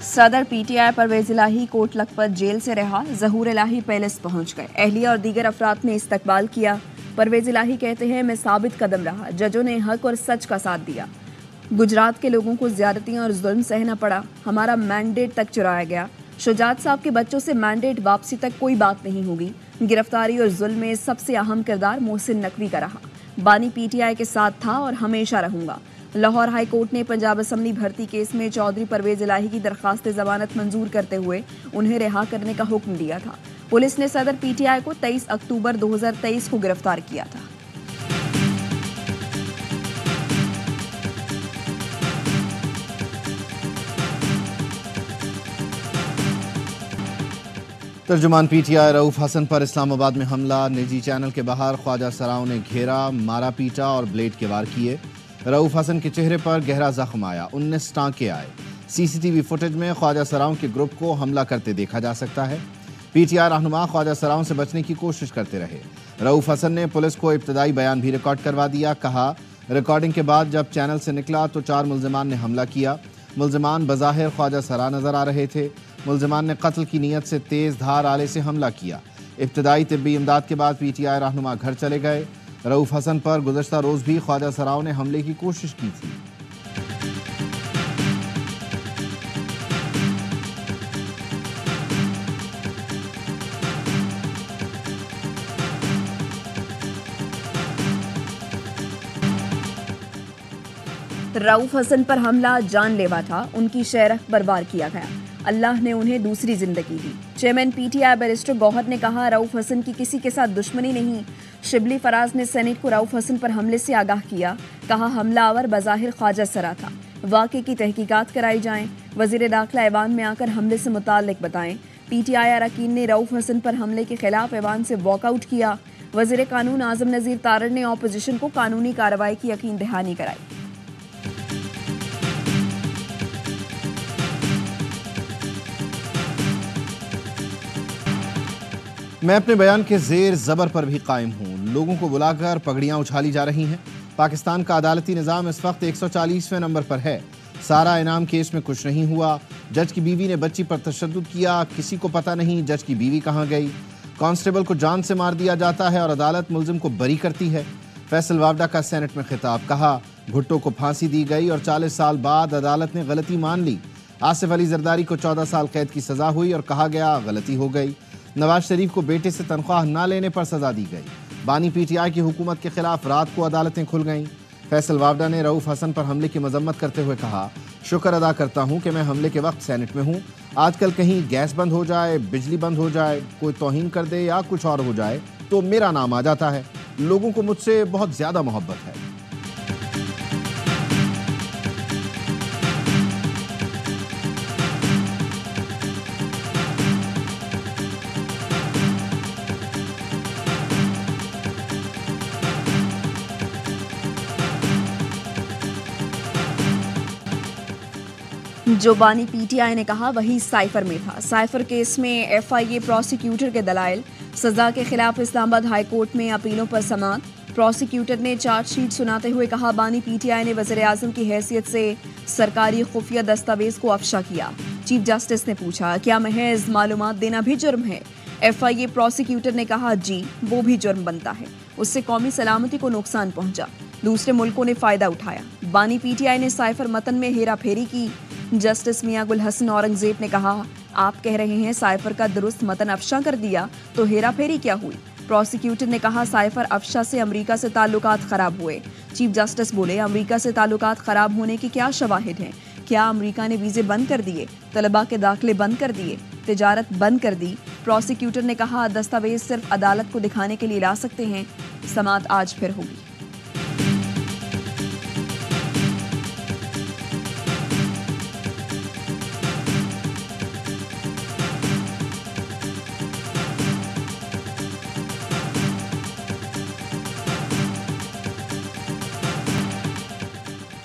सदर पीटीआई परवेज इलाही coat Lakhpat jail से रिहा, ज़हूर इलाही पैलेस पहुंच गए। अहलिया और दीगर अफराद ने इस्तकबाल किया। परवेज इलाही कहते हैं, मैं साबित कदम रहा, जजों ने हक और सच का साथ दिया। गुजरात के लोगों को ज्यादतियां और जुल्म सहना पड़ा, हमारा मैंडेट तक चुराया गया। शुजात साहब के बच्चों से मैंडेट वापसी तक कोई बात नहीं होगी। गिरफ्तारी और जुल्म में सबसे अहम किरदार मोहसिन नकवी का रहा। बानी पीटीआई के साथ था और हमेशा रहूंगा। लाहौर हाई कोर्ट ने पंजाब असम्बली भर्ती केस में चौधरी परवेज इलाही की दरखास्त जमानत मंजूर करते हुए उन्हें रिहा करने का हुक्म दिया था। पुलिस ने सदर पीटीआई को 23 अक्टूबर 2023 को गिरफ्तार किया था। तर्जुमान पीटीआई रऊफ हसन पर इस्लामाबाद में हमला, निजी चैनल के बाहर ख्वाजा सराओं ने घेरा, मारा पीटा और ब्लेड के वार किए। रऊफ हसन के चेहरे पर गहरा जख्म आया, 19 टांके आए। सीसीटीवी फुटेज में ख्वाजा सराओं के ग्रुप को हमला करते देखा जा सकता है। पीटीआई रहनुमा ख्वाजा सराओं से बचने की कोशिश करते रहे। रऊफ हसन ने पुलिस को इब्तदाई बयान भी रिकॉर्ड करवा दिया। कहा, रिकॉर्डिंग के बाद जब चैनल से निकला तो 4 मुल्जिमान ने हमला किया। मुल्जिमान बज़ाहिर ख्वाजा सरा नजर आ रहे थे। मुल्जिमान ने कत्ल की नीयत से तेज धार आले से हमला किया। इब्तदाई तिब्बी इमदाद के बाद पीटीआई रहनुमा घर चले गए। रऊफ हसन पर गुज़श्ता रोज भी ख्वाजा सराओं ने हमले की कोशिश की थी। रऊफ हसन पर हमला जानलेवा था, उनकी शहरत बर्बाद किया गया। अल्लाह ने उन्हें दूसरी जिंदगी दी। चेयरमैन पीटीआई बैरिस्टर गौहर ने कहा, रऊफ हसन की किसी के साथ दुश्मनी नहीं। शिबली फराज ने सेनेट को रऊफ हसन पर हमले से आगाह किया। कहा, हमलावर बज़ाहिर ख्वाजा सरा था, वाक़े की तहकीकात कराई जाएं। वज़ीर दाखिला ऐवान में आकर हमले से मुताल्लिक बताएं। पीटीआई अरकान ने रऊफ हसन पर हमले के खिलाफ ऐवान से वॉकआउट किया। वज़ीर कानून आज़म नज़ीर तारड़ ने ऑपोजिशन को कानूनी कार्रवाई की यकीन दहानी कराई। मैं अपने बयान के जेर ज़बर पर भी कायम हूँ। लोगों को बुलाकर पगड़ियाँ उछाली जा रही हैं। पाकिस्तान का अदालती निज़ाम इस वक्त 140वें नंबर पर है। सारा इनाम केस में कुछ नहीं हुआ। जज की बीवी ने बच्ची पर तशद्दुद किया, किसी को पता नहीं जज की बीवी कहाँ गई। कांस्टेबल को जान से मार दिया जाता है और अदालत मुल्जिम को बरी करती है। फैसल वावडा का सेनेट में खिताब। कहा, भुट्टो को फांसी दी गई और 40 साल बाद अदालत ने गलती मान ली। आसिफ अली जरदारी को 14 साल कैद की सजा हुई और कहा गया गलती हो गई। नवाज शरीफ को बेटे से तनख्वाह न लेने पर सजा दी गई। बानी पीटीआई की हुकूमत के खिलाफ रात को अदालतें खुल गईं। फैसल वावडा ने रऊफ हसन पर हमले की मजम्मत करते हुए कहा, शुक्र अदा करता हूं कि मैं हमले के वक्त सेनेट में हूं। आजकल कहीं गैस बंद हो जाए, बिजली बंद हो जाए, कोई तौहीन कर दे या कुछ और हो जाए तो मेरा नाम आ जाता है। लोगों को मुझसे बहुत ज्यादा मोहब्बत है। जो बानी पीटीआई ने कहा वही साइफर में था। साइफर केस में एफआईए प्रोसिक्यूटर के दलाइल, सजा के खिलाफ इस्लामाबाद हाई कोर्ट में अपीलों पर समाअत। प्रोसिक्यूटर ने चार्जशीट सुनाते हुए कहा, बानी पीटीआई ने वज़ीर आज़म की हैसियत से सरकारी खुफिया दस्तावेज को अफशा किया। चीफ जस्टिस ने पूछा, क्या महज मालूमात देना भी जुर्म है? एफआईए प्रोसिक्यूटर ने कहा, जी, वो भी जुर्म बनता है। उससे कौमी सलामती को नुकसान पहुंचा, दूसरे मुल्कों ने फायदा उठाया। बानी पीटीआई ने साइफर मतन में हेरा फेरी की। जस्टिस मियां गुल हसन औरंगजेब ने कहा, आप कह रहे हैं साइफर का दुरुस्त मतन अफशा कर दिया, तो हेरा फेरी क्या हुई? प्रोसिक्यूटर ने कहा, साइफर अफशा से अमेरिका से ताल्लुकात खराब हुए। चीफ जस्टिस बोले, अमेरिका से ताल्लुकात खराब होने की क्या शवाहिद हैं? क्या अमेरिका ने वीजे बंद कर दिए, तलबा के दाखिले बंद कर दिए, तिजारत बंद कर दी? प्रोसिक्यूटर ने कहा, दस्तावेज सिर्फ अदालत को दिखाने के लिए ला सकते हैं। समाअत आज फिर होगी।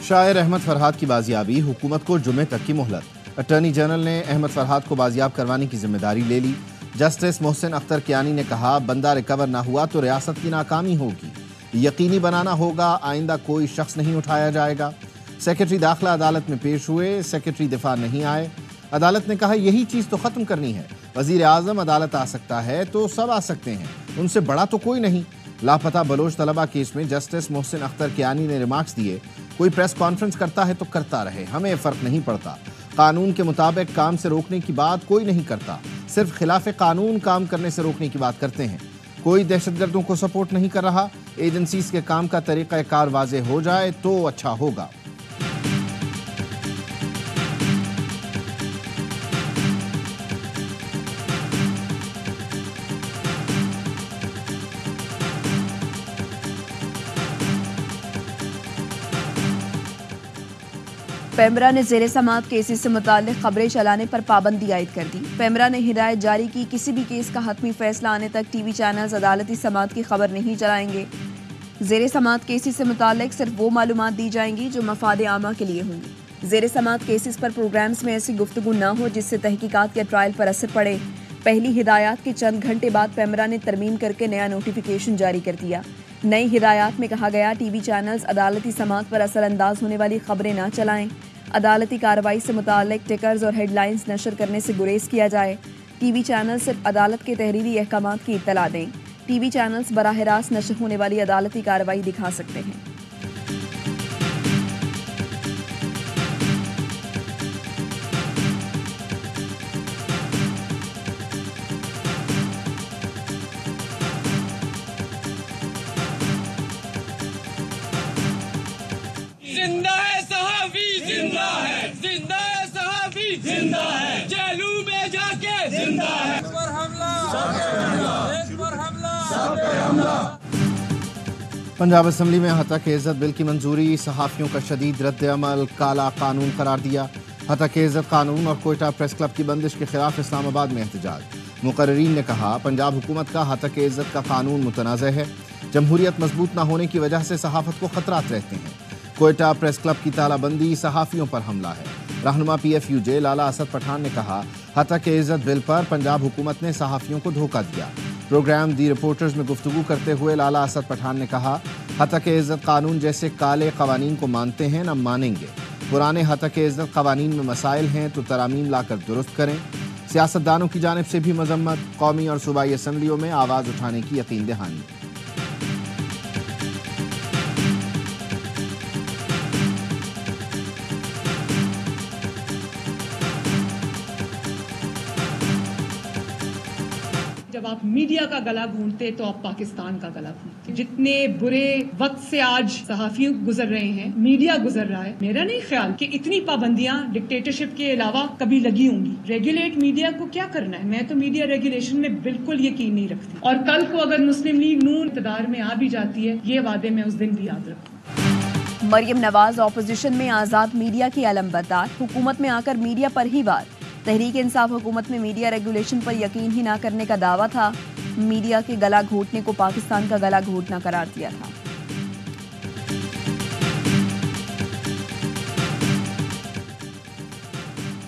शायर अहमद फरहाद की बाजियाबी, हुकूमत को जुमे तक की मोहलत। अटॉर्नी जनरल ने अहमद फरहाद को बाजियाब करवाने की जिम्मेदारी ले ली। जस्टिस मोहसिन अख्तर कियानी ने कहा, बंदा रिकवर ना हुआ तो रियासत की नाकामी होगी। यकीनी बनाना होगा आइंदा कोई शख्स नहीं उठाया जाएगा। सेक्रेटरी दाखिला अदालत में पेश हुए, सेक्रेटरी दिफा नहीं आए। अदालत ने कहा यही चीज तो खत्म करनी है। वजीर आजम अदालत आ सकता है तो सब आ सकते हैं, उनसे बड़ा तो कोई नहीं। लापता बलोच तलबा केस में जस्टिस मोहसिन अख्तर कियानी ने रिमार्क्स दिए, कोई प्रेस कॉन्फ्रेंस करता है तो करता रहे, हमें फर्क नहीं पड़ता। कानून के मुताबिक काम से रोकने की बात कोई नहीं करता, सिर्फ खिलाफ कानून काम करने से रोकने की बात करते हैं। कोई दहशतगर्दों को सपोर्ट नहीं कर रहा। एजेंसीज के काम का तरीका कार वाजे हो जाए तो अच्छा होगा। पेमरा ने ज़ेरे समात केसेस से मुताल्लिक खबरें चलाने पर पाबंदी आयद कर दी। पेमरा ने हिदायत जारी की, किसी भी केस का हतमी फैसला आने तक टीवी चैनल्स अदालती समात की खबर नहीं चलाएंगे। ज़ेरे समात केसेस से मुताल्लिक सिर्फ वो मालूमात दी जाएंगी जो मफाद आमा के लिए होंगी। ज़ेरे समात केसेस पर प्रोग्राम्स में ऐसी गुफ्तगू न हो जिससे तहकीकात के ट्रायल पर असर पड़े। पहली हिदायत के चंद घंटे बाद पेमरा ने तरमीम करके नया नोटिफिकेशन जारी कर दिया। नई हिदायत में कहा गया, टीवी चैनल्स अदालती समात पर असरअंदाज होने वाली खबरें न चलाएं। अदालती कार्रवाई से मुताल्लिक टिकर्स और हेडलाइंस नशर करने से गुरेज किया जाए। टीवी चैनल सिर्फ अदालत के तहरीरी अहकामात की इत्तला दें। टीवी चैनल्स बराह रास्त नशर होने वाली अदालती कार्रवाई दिखा सकते हैं। जिंदा है सहाफी, जिंदा है, जिंदा है सहाफी, जिंदा है, जेलू में जाके जिंदा है। एक पर हमला, एक पर हमला, सब पे हमला। पंजाब असम्बली में हतक इज्जत बिल की मंजूरी, सहाफ़ियों का शदीद रद्द अमल काला कानून करार दिया। हतक इज्जत कानून और कोयटा प्रेस क्लब की बंदिश के खिलाफ इस्लामाबाद में एहतजाज। मुकर्रीन ने कहा, पंजाब हुकूमत का हतक इज्जत का कानून मुतनाज़ है। जमहूरियत मजबूत न होने की वजह से सहाफ़त को खतरात रहते हैं। कोयटा प्रेस क्लब की तालाबंदी, सहाफ़ियों पर हमला है। रहनुमा PFUJ लाला असद पठान ने कहा, हतक इज्जत बिल पर पंजाब हुकूमत ने सहाफ़ियों को धोखा दिया। प्रोग्राम दी रिपोर्टर्स में गुफ्तगू करते हुए लाला असद पठान ने कहा, हतक इज्जत कानून जैसे काले कवानीन को मानते हैं न मानेंगे। पुराने हतक इज्जत कवानीन में मसाइल हैं तो तरामीम लाकर दुरुस्त करें। सियासतदानों की जानिब से भी मजम्मत, कौमी और सूबाई असम्बलियों में आवाज़ उठाने की यकीन दहानी। जब आप मीडिया का गला घूंटते तो आप पाकिस्तान का गला घूंटते। जितने बुरे वक्त से आज सहाफियों गुजर रहे हैं, मीडिया गुजर रहा है, मेरा नहीं ख्याल कि इतनी पाबंदियां डिक्टेटरशिप के अलावा कभी लगी होंगी। रेगुलेट मीडिया को क्या करना है? मैं तो मीडिया रेगुलेशन में बिल्कुल यकीन नहीं रखती। और कल को अगर मुस्लिम लीग नून इक़्तिदार में आ भी जाती है, ये वादे मैं उस दिन भी याद रखूँ। मरियम नवाज ऑपोजिशन में आज़ाद मीडिया की अलमबरदार, हुकूमत में आकर मीडिया पर ही वार। तहरीक इंसाफ हुकूमत में मीडिया रेगुलेशन पर यकीन ही ना करने का दावा था। मीडिया के गला घोटने को पाकिस्तान का गला घोटना करार दिया था।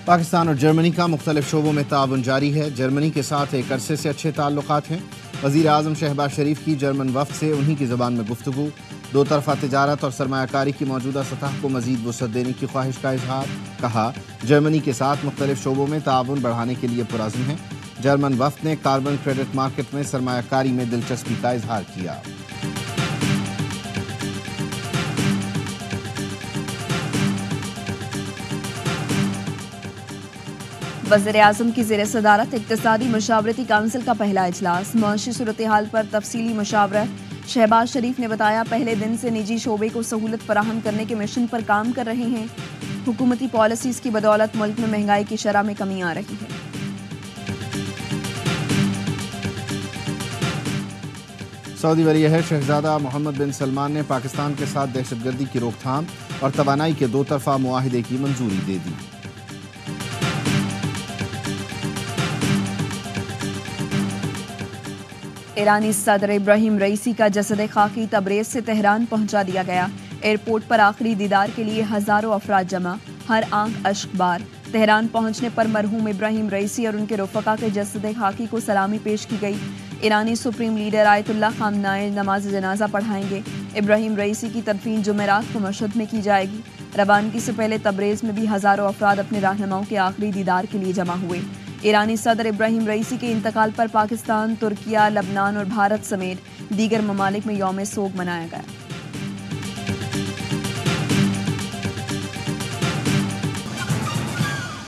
पाकिस्तान और जर्मनी का मुख्तलिफ शोबों में ताउन जारी है। जर्मनी के साथ एक अरसे से अच्छे ताल्लुकात हैं। वज़ीर आज़म शहबाज शरीफ की जर्मन वफ़द से उन्हीं की ज़बान में गुफ्तगू। दो तरफ़ा तिजारत और सरमायाकारी की मौजूदा सतह को मज़ीद वसअत देने की ख्वाहिश का इजहार। कहा, जर्मनी के साथ मुख्तलिफ शोबों में ताउन बढ़ाने के लिए पुरअज़्म है। जर्मन वफ़द ने कार्बन क्रेडिट मार्केट में सरमायाकारी में दिलचस्पी का इजहार किया। वज़ीर-ए-आज़म की ज़ेर सदारत इक़्तिसादी मशावरती काउंसिल का पहला इजलास। मुआशी सूरत हाल पर तफसीली मशावरत। शहबाज शरीफ ने बताया, पहले दिन से निजी शोबे को सहूलत फराहम करने के मिशन पर काम कर रहे हैं। हुकूमती पॉलिसीज़ की बदौलत मुल्क में महंगाई की शरह में कमी आ रही है। सऊदी वली अहद शहजादा मोहम्मद बिन सलमान ने पाकिस्तान के साथ दहशतगर्दी की रोकथाम और तवानाई के दो तरफ़ा मुआहिदे की मंजूरी दे दी। ईरानी सदर इब्राहिम रईसी का जसद खाकी तबरेज़ से तेहरान पहुंचा दिया गया। एयरपोर्ट पर आखिरी दीदार के लिए हज़ारों अफराद जमा, हर आंख अश्कबार। तेहरान पहुंचने पर मरहूम इब्राहिम रईसी और उनके रफ़का के जसद खाकी को सलामी पेश की गई। ईरानी सुप्रीम लीडर आयतुल्लाह खामनाई नमाज जनाजा पढ़ाएंगे। इब्राहिम रईसी की तदफीन जुमेरात को मशहद में की जाएगी। रवानगी से पहले तबरेज़ में भी हज़ारों अफराद अपने रहनुमाओं के आखिरी दीदार के लिए जमा हुए। ईरानी सदर इब्राहिम रईसी के इंतकाल पर पाकिस्तान, तुर्किया, लबनान और भारत समेत दीगर ममालिक में यौम सोग मनाया गया।